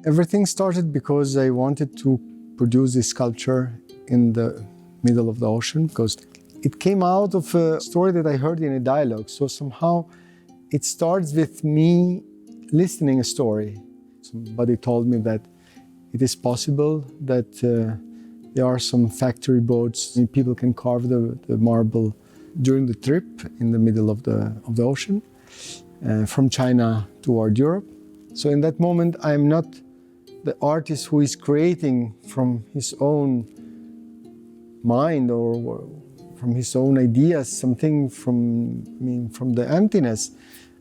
Everything started because I wanted to produce this sculpture in the middle of the ocean, because it came out of a story that I heard in a dialogue. So somehow it starts with me listening a story. Somebody told me that it is possible that there are some factory boats and people can carve the marble during the trip in the middle of the ocean from China toward Europe. So in that moment, I am not the artist who is creating from his own mind or from his own ideas something from the emptiness,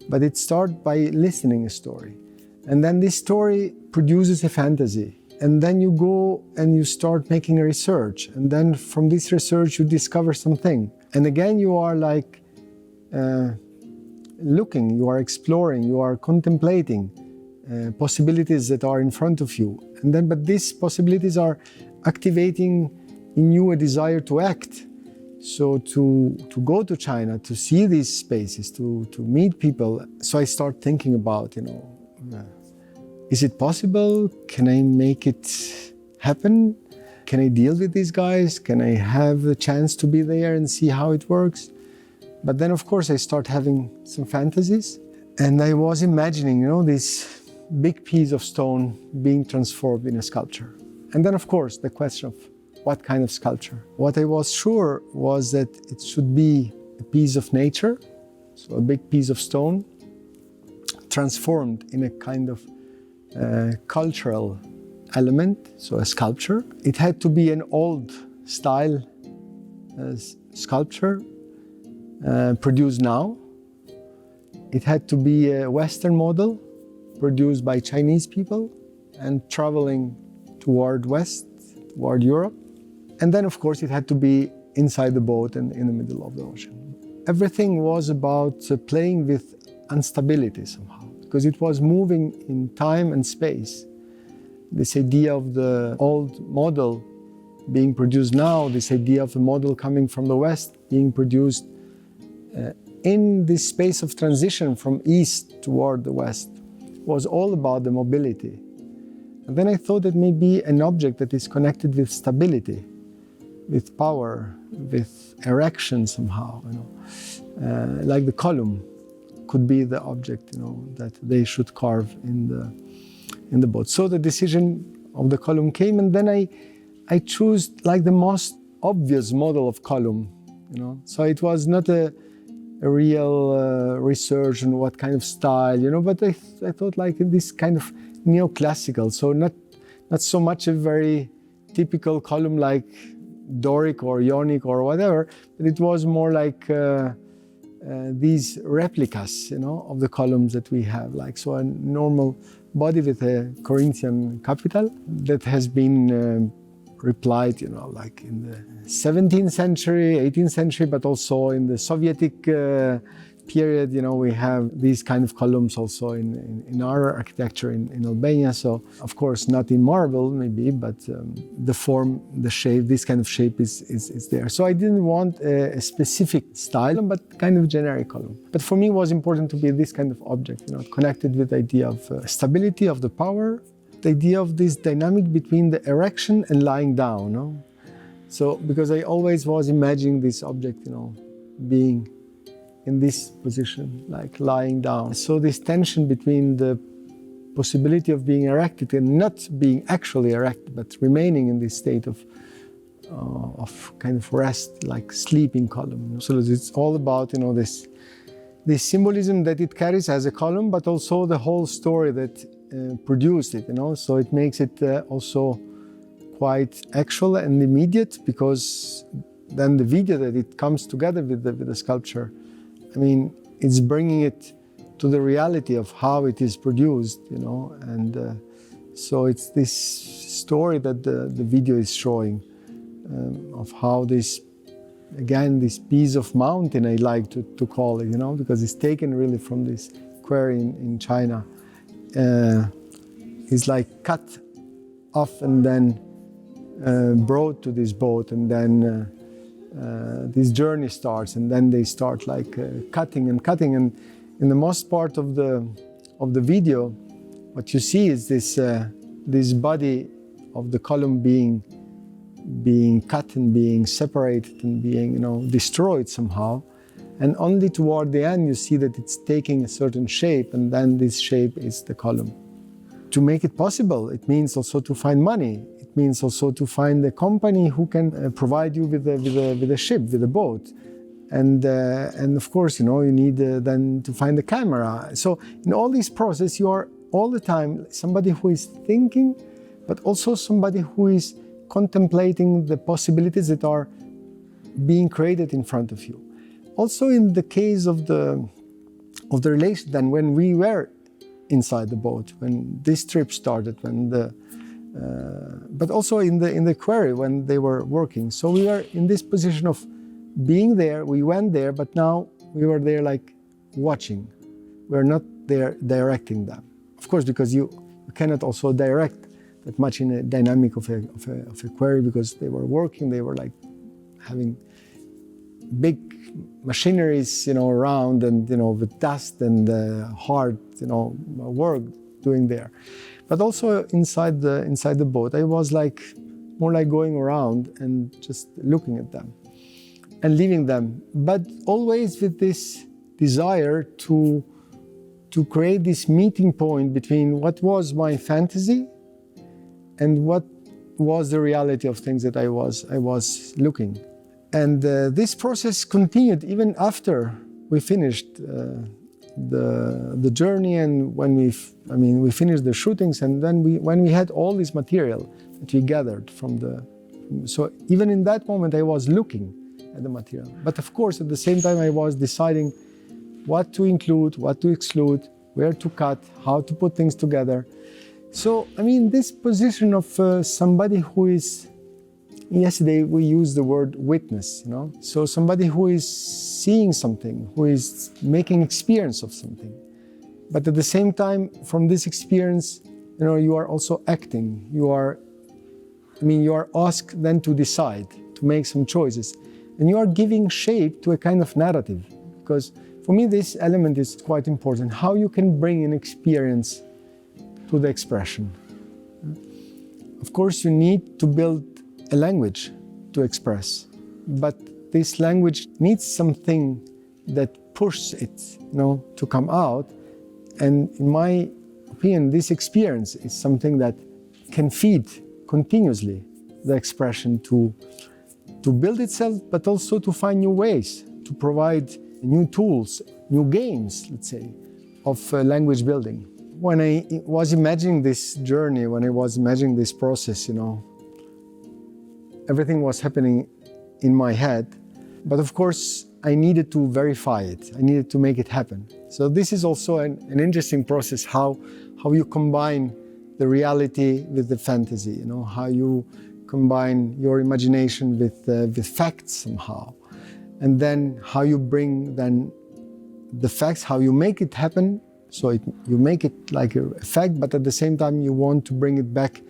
but it starts by listening a story. And then this story produces a fantasy. And then you go and you start making a research. And then from this research, you discover something. And again, you are like looking, you are exploring, you are contemplating possibilities that are in front of you. And then, but these possibilities are activating in you a desire to act. So to go to China, to see these spaces, to meet people. So I start thinking about, is it possible? Can I make it happen? Can I deal with these guys? Can I have the chance to be there and see how it works? But then, of course, I start having some fantasies. And I was imagining, this big piece of stone being transformed in a sculpture. And then, of course, the question of what kind of sculpture? What I was sure was that it should be a piece of nature, so a big piece of stone, transformed in a kind of cultural element, so a sculpture. It had to be an old style sculpture produced now. It had to be a Western model produced by Chinese people and traveling toward West, toward Europe. And then, of course, it had to be inside the boat and in the middle of the ocean. Everything was about playing with instability somehow, because it was moving in time and space. This idea of the old model being produced now, this idea of a model coming from the West being produced in this space of transition from East toward the West, was all about the mobility. And then I thought that maybe an object that is connected with stability, with power, with erection somehow, like the column, could be the object, that they should carve in the boat. So the decision of the column came, and then I chose like the most obvious model of column, So it was not a real research on what kind of style, but I thought like this kind of neoclassical, so not so much a very typical column like Doric or Ionic or whatever, but it was more like these replicas, of the columns that we have, like so a normal body with a Corinthian capital that has been replied, like in the 17th century, 18th century, but also in the Sovietic period, we have these kind of columns also in our architecture in Albania. So, of course, not in marble maybe, but the form, the shape, this kind of shape is there. So I didn't want a specific style, but kind of generic column. But for me, it was important to be this kind of object, connected with the idea of stability, of the power, the idea of this dynamic between the erection and lying down. So, because I always was imagining this object, being in this position, like lying down. So this tension between the possibility of being erected and not being actually erected, but remaining in this state of kind of rest, like sleeping column. So it's all about, this symbolism that it carries as a column, but also the whole story that produced it, So it makes it also quite actual and immediate, because then the video that it comes together with the sculpture, it's bringing it to the reality of how it is produced, and so it's this story that the video is showing of how this piece of mountain, I like to call it, because it's taken really from this quarry in China, is like cut off and then brought to this boat, and then this journey starts, and then they start like cutting, and in the most part of the video, what you see is this this body of the column being cut and being separated and being, destroyed somehow. And only toward the end you see that it's taking a certain shape, and then this shape is the column. To make it possible, it means also to find money. It means also to find a company who can provide you with a ship, with a boat. And of course, you need then to find a camera. So in all this process, you are all the time somebody who is thinking, but also somebody who is contemplating the possibilities that are being created in front of you. Also in the case of the relation, then when we were inside the boat, when this trip started, but also in the quarry when they were working. So we were in this position of being there. We went there, but now we were there like watching. We're not there directing them. Of course, because you cannot also direct that much in a dynamic of a quarry, because they were working. They were like having big machineries, around, and with dust and hard, work doing there. But also inside the boat, I was like more like going around and just looking at them and leaving them, but always with this desire to create this meeting point between what was my fantasy and what was the reality of things that I was looking. And this process continued even after we finished the journey, and when we finished the shootings, and then when we had all this material that we gathered so even in that moment I was looking at the material. But of course at the same time I was deciding what to include, what to exclude, where to cut, how to put things together. So this position of somebody who is, yesterday we used the word witness, So somebody who is seeing something, who is making experience of something. But at the same time, from this experience, you are also acting. You are asked then to decide, to make some choices. And you are giving shape to a kind of narrative. Because for me, this element is quite important. How you can bring an experience to the expression. Of course, you need to build a language to express, but this language needs something that pushes it, to come out. And in my opinion, this experience is something that can feed continuously the expression to build itself, but also to find new ways, to provide new tools, new games, let's say, of language building. When I was imagining this journey, when I was imagining this process, everything was happening in my head, but of course I needed to verify it. I needed to make it happen. So this is also an interesting process, how you combine the reality with the fantasy, how you combine your imagination with facts somehow, and then how you bring then the facts, how you make it happen. So you make it like a fact, but at the same time you want to bring it back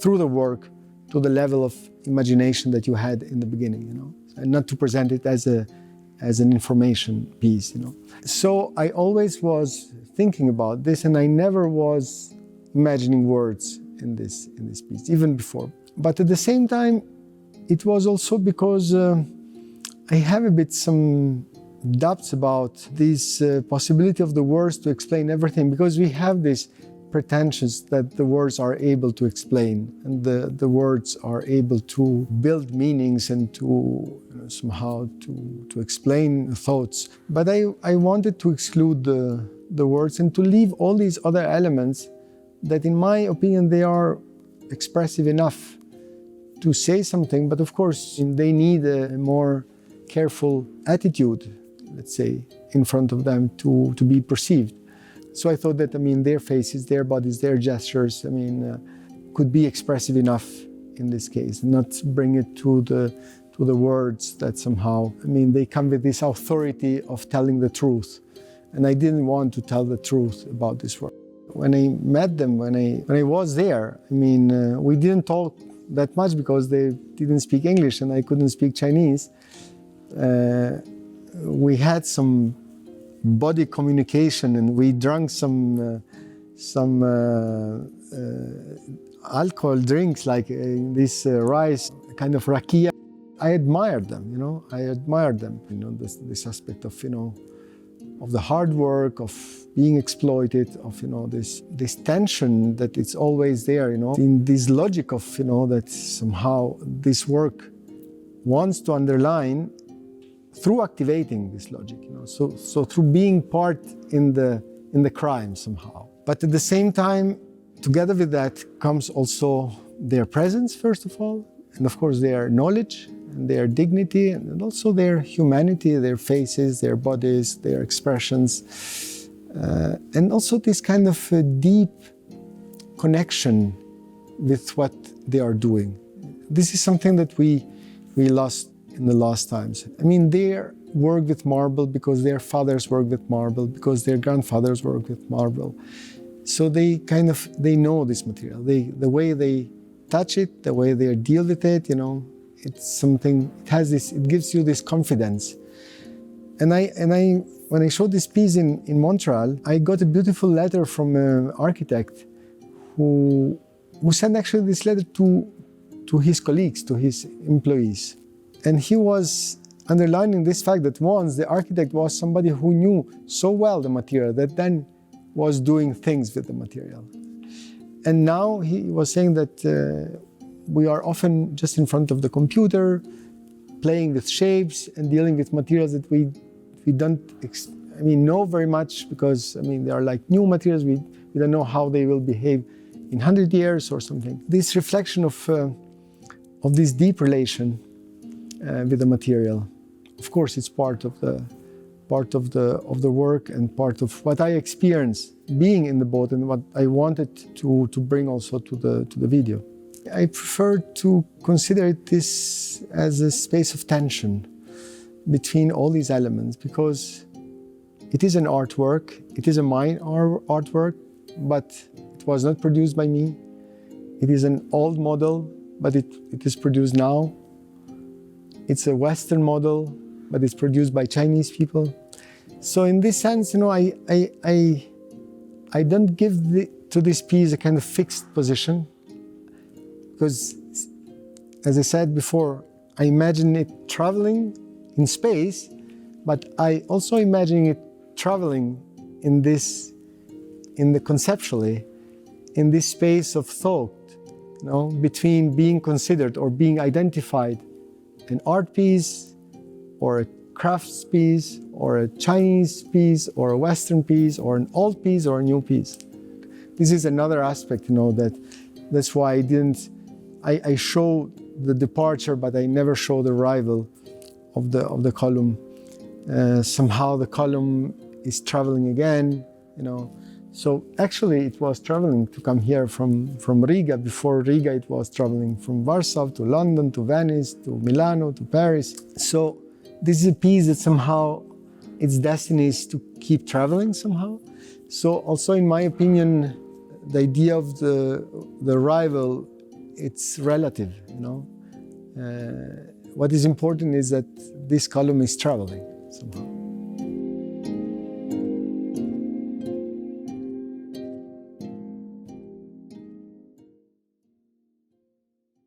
through the work to the level of imagination that you had in the beginning, and not to present it as an information piece, So I always was thinking about this, and I never was imagining words in this piece, even before. But at the same time, it was also because I have a bit some doubts about this possibility of the words to explain everything, because we have this pretensions that the words are able to explain, and the words are able to build meanings and to somehow to explain thoughts. But I wanted to exclude the words and to leave all these other elements that, in my opinion, they are expressive enough to say something, but of course they need a more careful attitude, let's say, in front of them to be perceived. So I thought that, their faces, their bodies, their gestures, could be expressive enough in this case, not bring it to the words that somehow, they come with this authority of telling the truth. And I didn't want to tell the truth about this work. When I met them, when I was there, we didn't talk that much because they didn't speak English and I couldn't speak Chinese. We had some body communication, and we drank some alcohol drinks like this rice, kind of rakia. I admired them, you know. I admired them, you know, this aspect of, you know, of the hard work, of being exploited, of, you know, this tension that it's always there, you know, in this logic of, you know, that somehow this work wants to underline through activating this logic, you know, so through being part in the crime somehow. But at the same time, together with that comes also their presence, first of all, and of course their knowledge and their dignity, and also their humanity, their faces, their bodies, their expressions, and also this kind of deep connection with what they are doing. This is something that we lost in the last times. I mean, they work with marble because their fathers worked with marble, because their grandfathers worked with marble. So they know this material. The way they touch it, the way they deal with it, you know, it's something, it gives you this confidence. And when I showed this piece in Montreal, I got a beautiful letter from an architect who sent actually this letter to his colleagues, to his employees. And he was underlining this fact that once the architect was somebody who knew so well the material that then was doing things with the material. And now he was saying that we are often just in front of the computer, playing with shapes and dealing with materials that we don't know very much, because they are like new materials. We don't know how they will behave in 100 years or something. This reflection of this deep relation with the material, of course, it's part of the work and part of what I experienced being in the boat and what I wanted to bring also to the video. I prefer to consider this as a space of tension between all these elements, because it is an artwork, it is a mine artwork, but it was not produced by me. It is an old model, but it is produced now. It's a Western model, but it's produced by Chinese people. So in this sense, I don't give to this piece a kind of fixed position, because, as I said before, I imagine it traveling in space, but I also imagine it traveling conceptually, in this space of thought, between being considered or being identified an art piece, or a crafts piece, or a Chinese piece, or a Western piece, or an old piece, or a new piece. This is another aspect, that's why I show the departure, but I never show the arrival of the column. Somehow the column is traveling again, So actually it was traveling to come here from Riga. Before Riga, it was traveling from Warsaw to London, to Venice, to Milano, to Paris. So this is a piece that somehow its destiny is to keep traveling somehow. So also, in my opinion, the idea of the arrival, it's relative, What is important is that this column is traveling somehow.